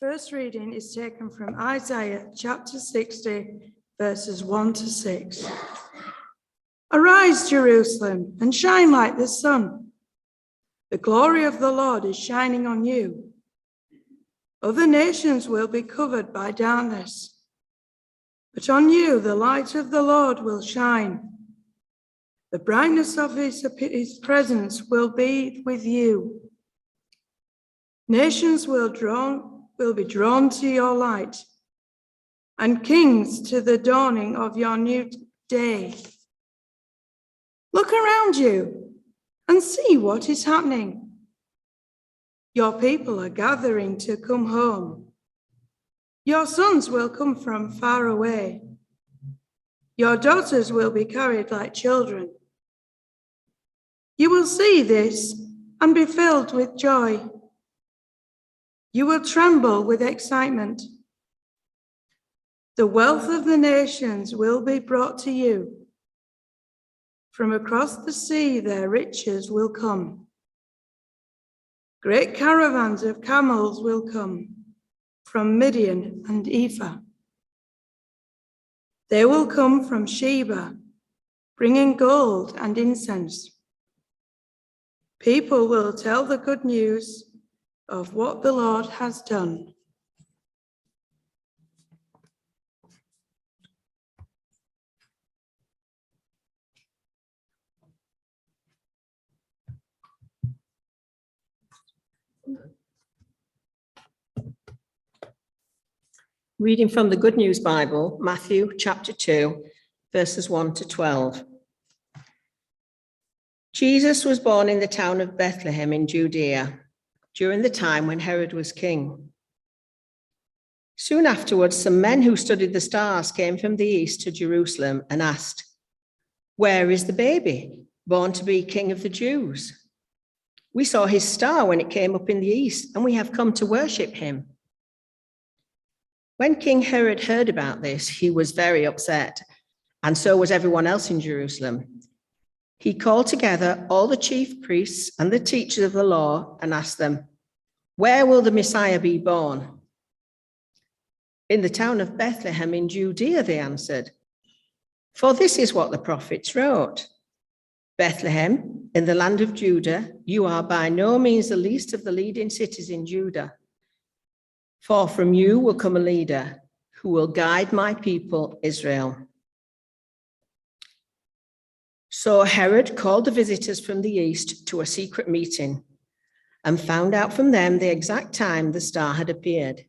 First reading is taken from Isaiah chapter 60, verses 1 to 6. Arise, Jerusalem, and shine like the sun. The glory of the Lord is shining on you. Other nations will be covered by darkness, but on you the light of the Lord will shine. The brightness of his presence will be with you. Nations will be drawn to your light, and kings to the dawning of your new day. Look around you and see what is happening. Your people are gathering to come home. Your sons will come from far away. Your daughters will be carried like children. You will see this and be filled with joy. You will tremble with excitement. The wealth of the nations will be brought to you. From across the sea, their riches will come. Great caravans of camels will come from Midian and Ephah. They will come from Sheba, bringing gold and incense. People will tell the good news of what the Lord has done. Reading from the Good News Bible, Matthew chapter 2, verses 1 to 12. Jesus was born in the town of Bethlehem in Judea during the time when Herod was king. Soon afterwards, some men who studied the stars came from the east to Jerusalem and asked, "Where is the baby, born to be King of the Jews? We saw his star when it came up in the east, and we have come to worship him." When King Herod heard about this, he was very upset, and so was everyone else in Jerusalem. He called together all the chief priests and the teachers of the law and asked them, "Where will the Messiah be born?" "In the town of Bethlehem in Judea," they answered. "For this is what the prophets wrote. Bethlehem, in the land of Judah, you are by no means the least of the leading cities in Judah. For from you will come a leader who will guide my people, Israel." So Herod called the visitors from the east to a secret meeting and found out from them the exact time the star had appeared.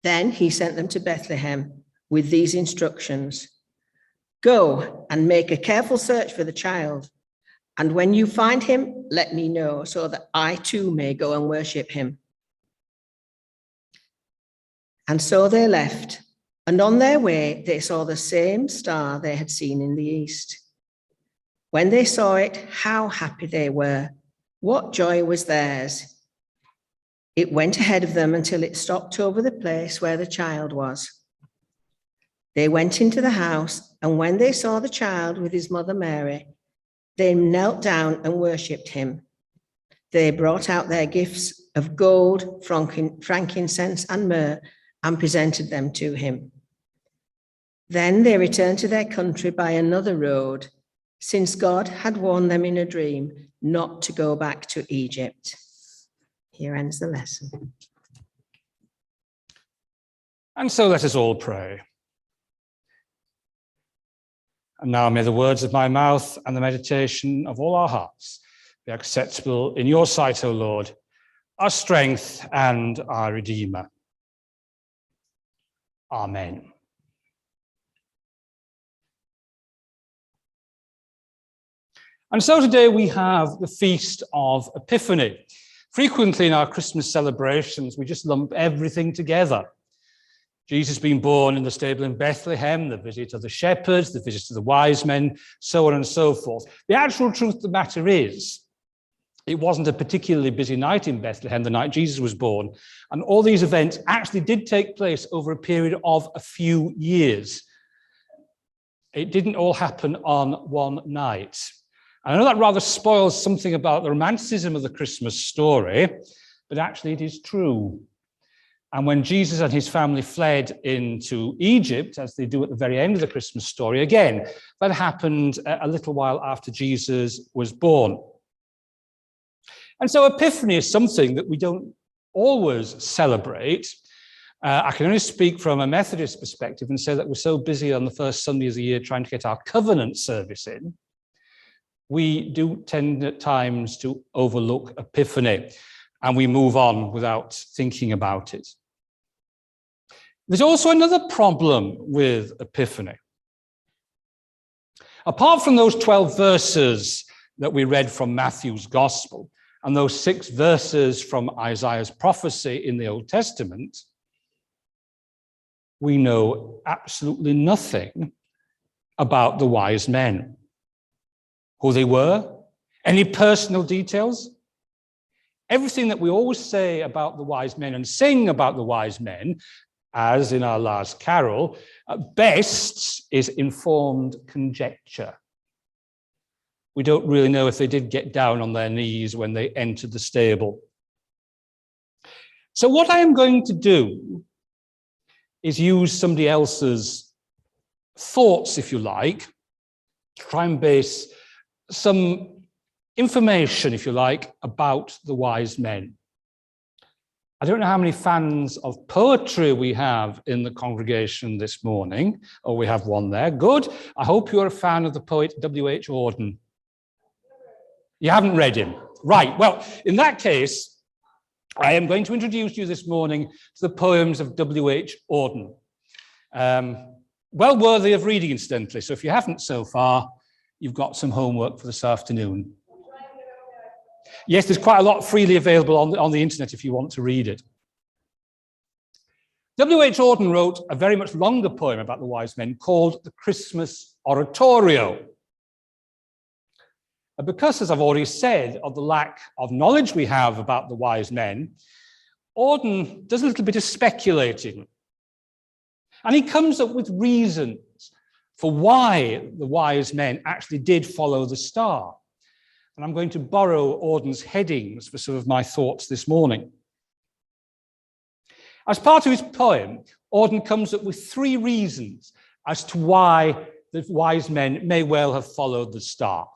Then he sent them to Bethlehem with these instructions: "Go and make a careful search for the child, and when you find him, let me know so that I too may go and worship him." And so they left, and on their way they saw the same star they had seen in the east. When they saw it, how happy they were! What joy was theirs! It went ahead of them until it stopped over the place where the child was. They went into the house, and when they saw the child with his mother Mary, they knelt down and worshipped him. They brought out their gifts of gold, frankincense, and myrrh and presented them to him. Then they returned to their country by another road, since God had warned them in a dream not to go back to Egypt. Here ends the lesson. And so let us all pray. And now may the words of my mouth and the meditation of all our hearts be acceptable in your sight, O Lord, our strength and our Redeemer. Amen. And so today we have the Feast of Epiphany. Frequently in our Christmas celebrations, we just lump everything together. Jesus being born in the stable in Bethlehem, the visit of the shepherds, the visit of the wise men, so on and so forth. The actual truth of the matter is, it wasn't a particularly busy night in Bethlehem the night Jesus was born, and all these events actually did take place over a period of a few years. It didn't all happen on one night. And I know that rather spoils something about the romanticism of the Christmas story, but actually it is true. And when Jesus and his family fled into Egypt, as they do at the very end of the Christmas story, again, that happened a little while after Jesus was born. And so Epiphany is something that we don't always celebrate. I can only speak from a Methodist perspective and say that we're so busy on the first Sunday of the year trying to get our covenant service in, we do tend at times to overlook Epiphany, and we move on without thinking about it. There's also another problem with Epiphany. Apart from those 12 verses that we read from Matthew's Gospel, and those 6 verses from Isaiah's prophecy in the Old Testament, we know absolutely nothing about the wise men. Who they were, any personal details. Everything that we always say about the wise men and sing about the wise men, as in our last carol, at best is informed conjecture. We don't really know if they did get down on their knees when they entered the stable. So what I am going to do is use somebody else's thoughts, if you like, to try and base some information, if you like, about the wise men. I don't know how many fans of poetry we have in the congregation this morning. Oh, we have one there. Good. I hope you're a fan of the poet W.H. Auden. You haven't read him. Right. Well, in that case, I am going to introduce you this morning to the poems of W.H. Auden. Well worthy of reading, incidentally. So if you haven't so far, you've got some homework for this afternoon. Yes, there's quite a lot freely available on the internet if you want to read it. W.H. Auden wrote a very much longer poem about the wise men called The Christmas Oratorio. And because, as I've already said, of the lack of knowledge we have about the wise men, Auden does a little bit of speculating. And he comes up with reasons for why the wise men actually did follow the star. And I'm going to borrow Auden's headings for some of my thoughts this morning. As part of his poem, Auden comes up with 3 reasons as to why the wise men may well have followed the star.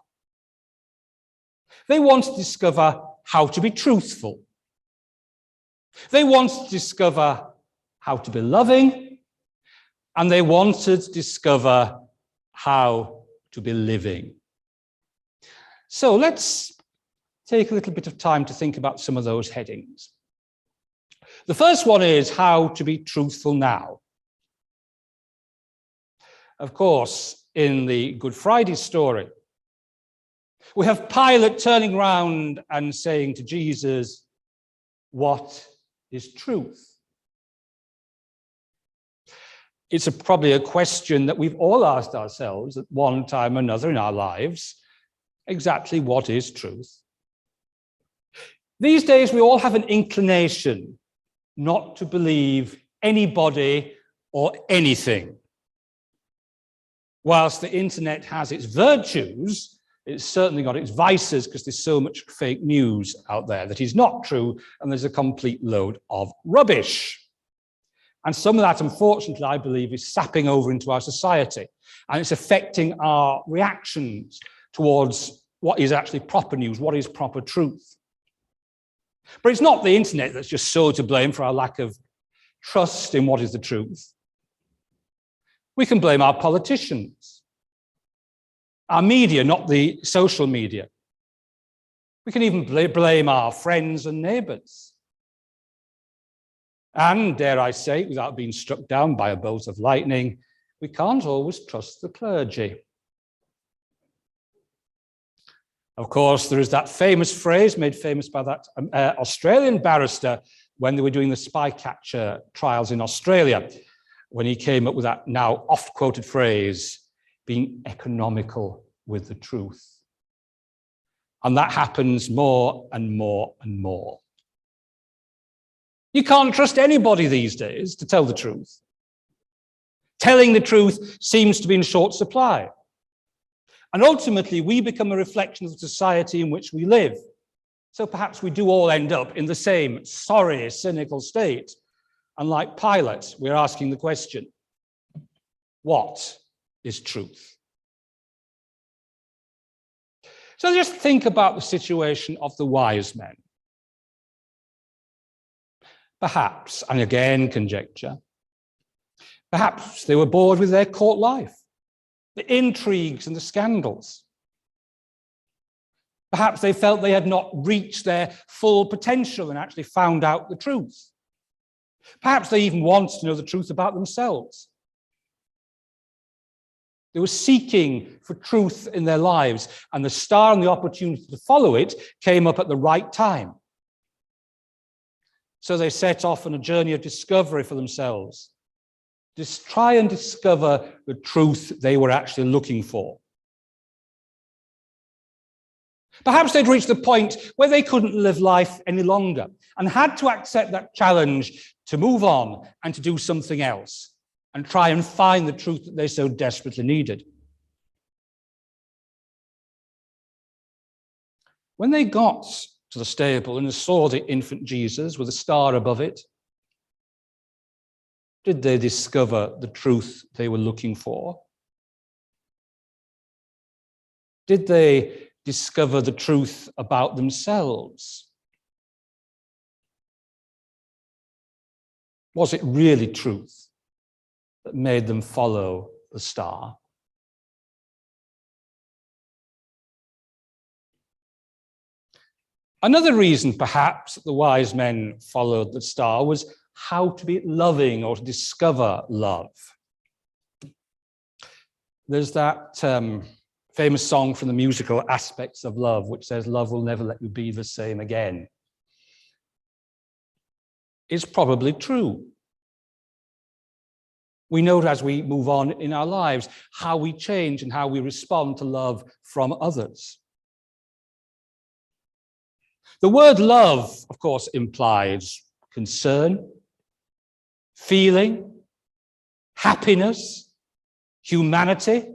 They want to discover how to be truthful. They want to discover how to be loving. And they wanted to discover how to be living. So let's take a little bit of time to think about some of those headings. The first one is how to be truthful now. Of course, in the Good Friday story, we have Pilate turning around and saying to Jesus, "What is truth?" It's probably a question that we've all asked ourselves at one time or another in our lives. Exactly what is truth? These days, we all have an inclination not to believe anybody or anything. Whilst the internet has its virtues, it's certainly got its vices because there's so much fake news out there that is not true, and there's a complete load of rubbish. And some of that, unfortunately, I believe, is sapping over into our society, and it's affecting our reactions towards what is actually proper news, what is proper truth. But it's not the internet that's just so to blame for our lack of trust in what is the truth. We can blame our politicians, our media, not the social media. We can even blame our friends and neighbours. And, dare I say, without being struck down by a bolt of lightning, we can't always trust the clergy. Of course, there is that famous phrase made famous by that Australian barrister when they were doing the Spycatcher trials in Australia, when he came up with that now oft-quoted phrase, being economical with the truth. And that happens more and more and more. You can't trust anybody these days to tell the truth. Telling the truth seems to be in short supply. And ultimately, we become a reflection of the society in which we live. So perhaps we do all end up in the same sorry, cynical state And like Pilate, we're asking the question, what is truth? So just think about the situation of the wise men. Perhaps, and again conjecture, perhaps they were bored with their court life, the intrigues and the scandals. Perhaps they felt they had not reached their full potential and actually found out the truth. Perhaps they even wanted to know the truth about themselves. They were seeking for truth in their lives, and the star and the opportunity to follow it came up at the right time. So they set off on a journey of discovery for themselves, just try and discover the truth they were actually looking for. Perhaps they'd reached the point where they couldn't live life any longer and had to accept that challenge to move on and to do something else and try and find the truth that they so desperately needed. When they got to the stable and saw the infant Jesus with a star above it, did they discover the truth they were looking for? Did they discover the truth about themselves? Was it really truth that made them follow the star? Another reason, perhaps, that the wise men followed the star was how to be loving or to discover love. There's that famous song from the musical Aspects of Love, which says, "Love will never let you be the same again." It's probably true. We know as we move on in our lives how we change and how we respond to love from others. The word love, of course, implies concern, feeling, happiness, humanity.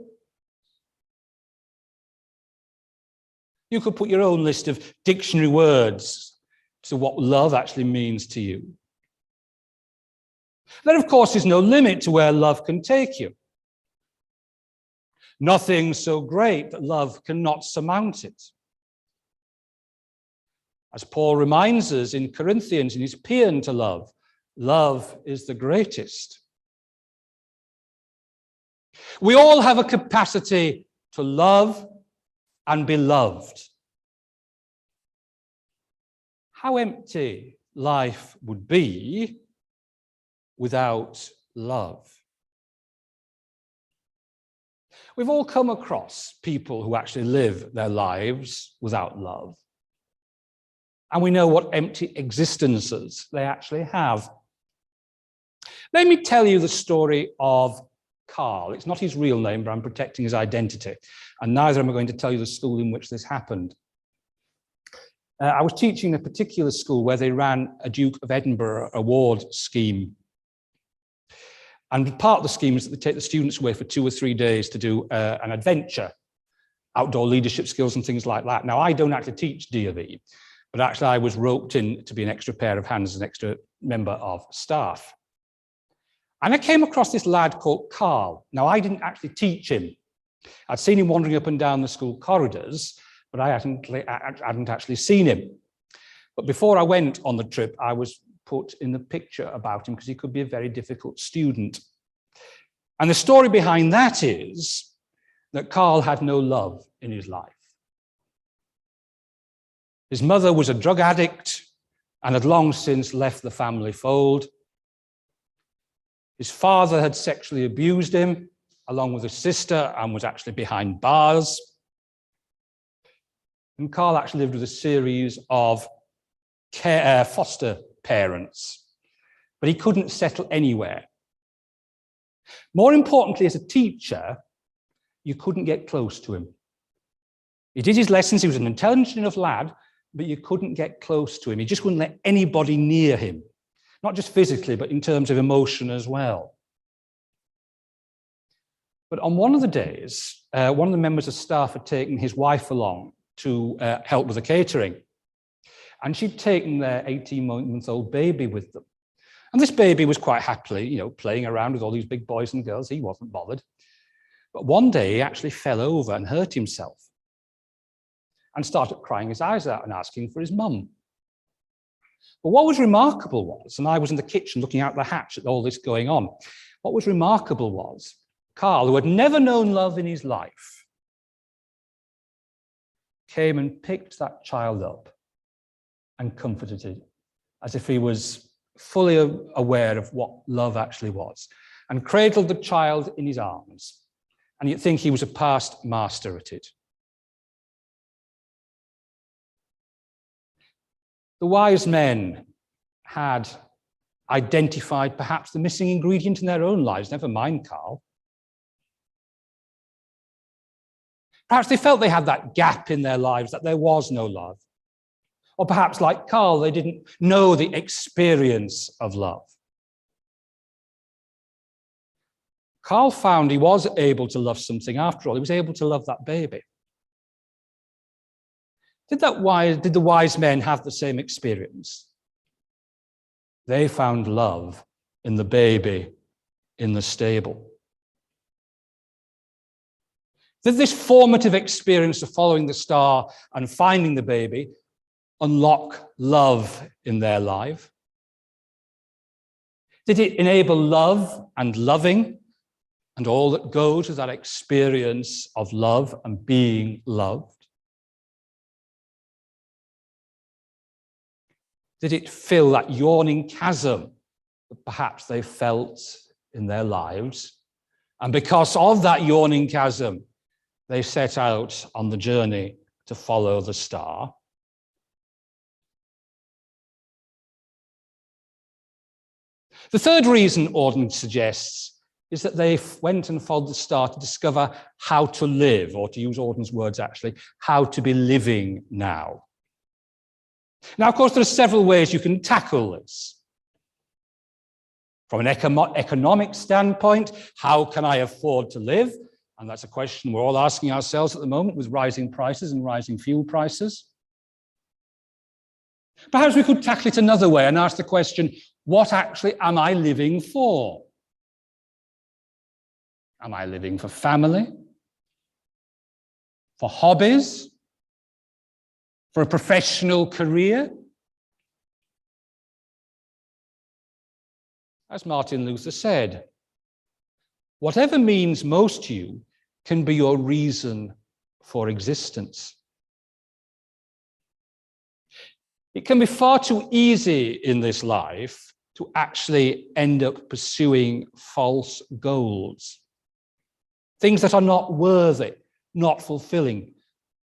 You could put your own list of dictionary words to what love actually means to you. There, of course, is no limit to where love can take you. Nothing so great that love cannot surmount it. As Paul reminds us in Corinthians in his paean to love, love is the greatest. We all have a capacity to love and be loved. How empty life would be without love. We've all come across people who actually live their lives without love. And we know what empty existences they actually have. Let me tell you the story of Carl. It's not his real name, but I'm protecting his identity. And neither am I going to tell you the school in which this happened. I was teaching a particular school where they ran a Duke of Edinburgh award scheme. And part of the scheme is that they take the students away for 2 or 3 days to do an adventure, outdoor leadership skills and things like that. Now, I don't actually teach D&E, but actually I was roped in to be an extra pair of hands, an extra member of staff. And I came across this lad called Carl. Now, I didn't actually teach him. I'd seen him wandering up and down the school corridors, but I hadn't actually seen him. But before I went on the trip, I was put in the picture about him because he could be a very difficult student. And the story behind that is that Carl had no love in his life. His mother was a drug addict and had long since left the family fold. His father had sexually abused him, along with his sister, and was actually behind bars. And Carl actually lived with a series of foster parents, but he couldn't settle anywhere. More importantly, as a teacher, you couldn't get close to him. He did his lessons, he was an intelligent enough lad, but you couldn't get close to him. He just wouldn't let anybody near him, not just physically, but in terms of emotion as well. But on one of the days, one of the members of staff had taken his wife along to help with the catering. And she'd taken their 18-month-old baby with them. And this baby was quite happily, playing around with all these big boys and girls. He wasn't bothered. But one day he actually fell over and hurt himself and started crying his eyes out and asking for his mum. But what was remarkable was, and I was in the kitchen looking out the hatch at all this going on, what was remarkable was Carl, who had never known love in his life, came and picked that child up and comforted it as if he was fully aware of what love actually was, and cradled the child in his arms. And you'd think he was a past master at it. The wise men had identified perhaps the missing ingredient in their own lives, never mind Carl. Perhaps they felt they had that gap in their lives, that there was no love. Or perhaps like Carl, they didn't know the experience of love. Carl found he was able to love something after all. He was able to love that baby. Did the wise men have the same experience? They found love in the baby in the stable. Did this formative experience of following the star and finding the baby unlock love in their life? Did it enable love and loving and all that goes with that experience of love and being loved? Did it fill that yawning chasm that perhaps they felt in their lives? And because of that yawning chasm, they set out on the journey to follow the star. The third reason Auden suggests is that they went and followed the star to discover how to live, or to use Auden's words actually, how to be living now. Now, of course, there are several ways you can tackle this. From an economic standpoint, how can I afford to live? And that's a question we're all asking ourselves at the moment with rising prices and rising fuel prices. Perhaps we could tackle it another way and ask the question, what actually am I living for? Am I living for family? For hobbies? For a professional career? As Martin Luther said, whatever means most to you can be your reason for existence. It can be far too easy in this life to actually end up pursuing false goals. Things that are not worthy, not fulfilling,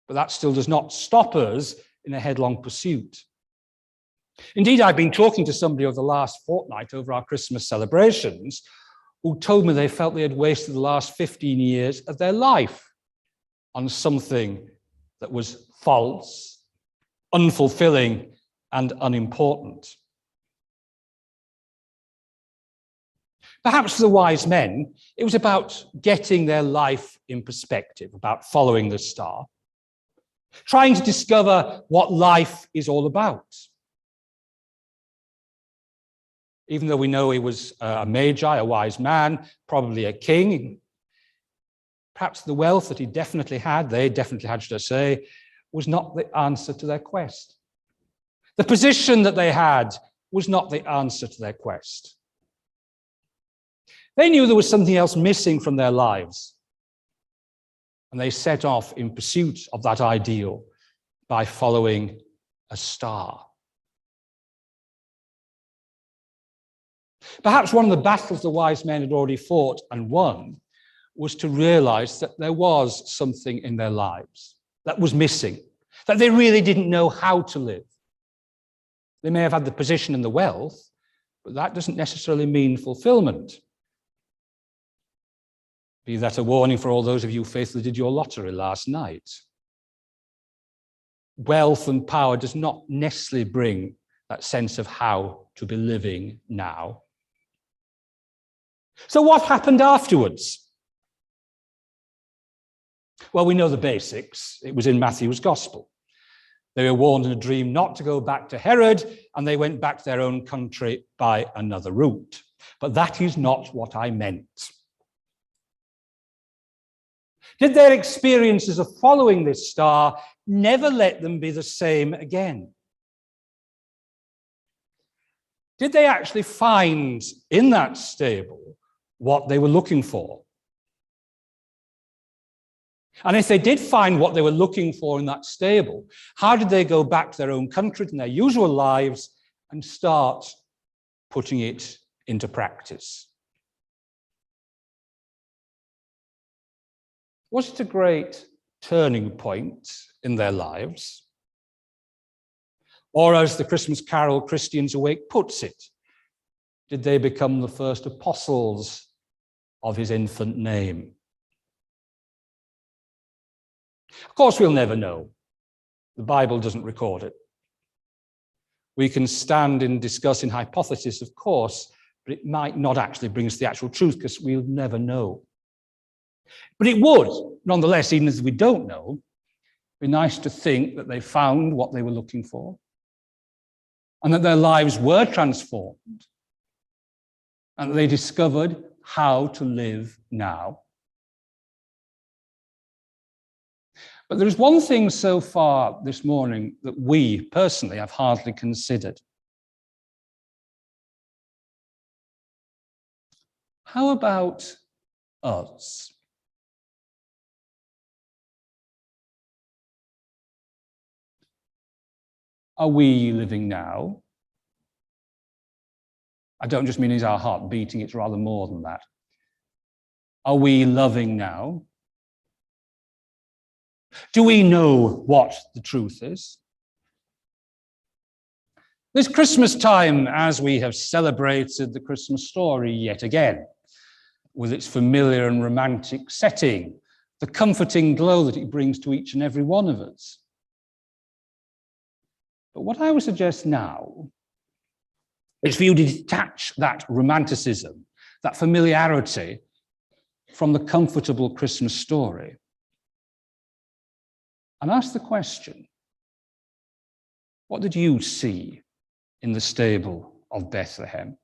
but that still does not stop us in a headlong pursuit. Indeed, I've been talking to somebody over the last fortnight over our Christmas celebrations who told me they felt they had wasted the last 15 years of their life on something that was false, unfulfilling, and unimportant. Perhaps for the wise men, it was about getting their life in perspective, about following the star, trying to discover what life is all about. Even though we know he was a magi, a wise man, probably a king, perhaps the wealth that he definitely had, they definitely had, should I say, was not the answer to their quest. The position that they had was not the answer to their quest. They knew there was something else missing from their lives, and they set off in pursuit of that ideal by following a star. Perhaps one of the battles the wise men had already fought and won was to realize that there was something in their lives that was missing, that they really didn't know how to live. They may have had the position and the wealth, but that doesn't necessarily mean fulfillment. Be that a warning for all those of you who faithfully did your lottery last night. Wealth and power does not necessarily bring that sense of how to be living now. So what happened afterwards? Well, we know the basics. It was in Matthew's Gospel. They were warned in a dream not to go back to Herod, and they went back to their own country by another route. But that is not what I meant. Did their experiences of following this star never let them be the same again? Did they actually find in that stable what they were looking for? And if they did find what they were looking for in that stable, how did they go back to their own country and their usual lives and start putting it into practice? Was it a great turning point in their lives? Or as the Christmas carol Christians Awake puts it, did they become the first apostles of his infant name? Of course, we'll never know. The Bible doesn't record it. We can stand and discuss in hypothesis, of course, but it might not actually bring us the actual truth because we'll never know. But it would, nonetheless, even as we don't know, be nice to think that they found what they were looking for and that their lives were transformed and that they discovered how to live now. But there is one thing so far this morning that we personally have hardly considered. How about us? Are we living now? I don't just mean is our heart beating, it's rather more than that. Are we loving now? Do we know what the truth is? This Christmas time, as we have celebrated the Christmas story yet again, with its familiar and romantic setting, the comforting glow that it brings to each and every one of us. But what I would suggest now is for you to detach that romanticism, that familiarity from the comfortable Christmas story and ask the question, what did you see in the stable of Bethlehem?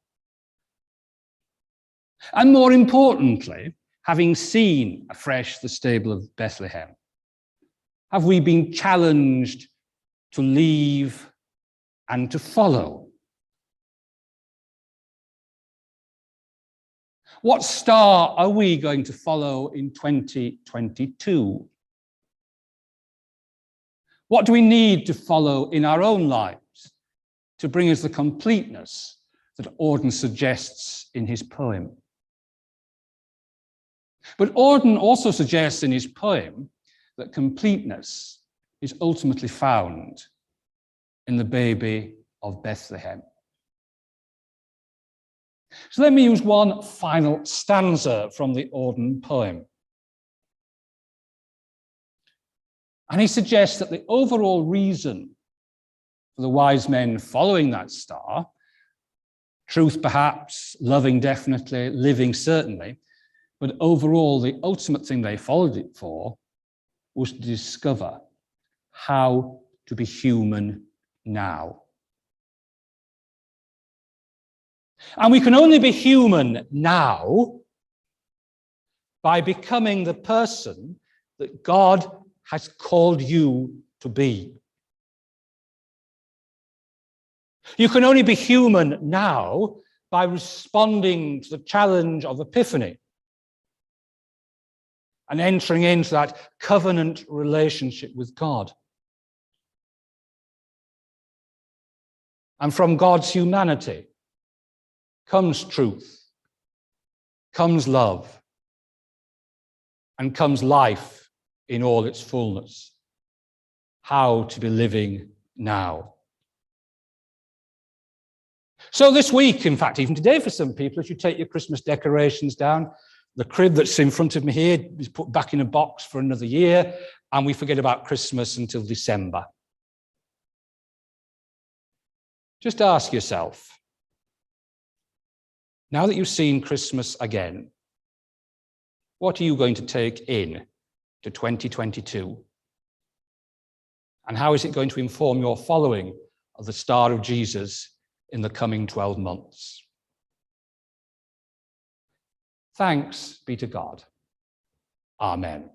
And more importantly, having seen afresh the stable of Bethlehem, have we been challenged to leave and to follow? What star are we going to follow in 2022? What do we need to follow in our own lives to bring us the completeness that Auden suggests in his poem? But Auden also suggests in his poem that completeness is ultimately found in the baby of Bethlehem. So let me use one final stanza from the Auden poem. And he suggests that the overall reason for the wise men following that star, truth perhaps, loving definitely, living certainly, but overall the ultimate thing they followed it for was to discover how to be human now. And we can only be human now by becoming the person that God has called you to be. You can only be human now by responding to the challenge of Epiphany and entering into that covenant relationship with God. And from God's humanity comes truth, comes love, and comes life in all its fullness. How to be living now. So this week, in fact, even today for some people, as you take your Christmas decorations down, the crib that's in front of me here is put back in a box for another year, and we forget about Christmas until December. Just ask yourself, now that you've seen Christmas again, what are you going to take in to 2022? And how is it going to inform your following of the star of Jesus in the coming 12 months? Thanks be to God. Amen.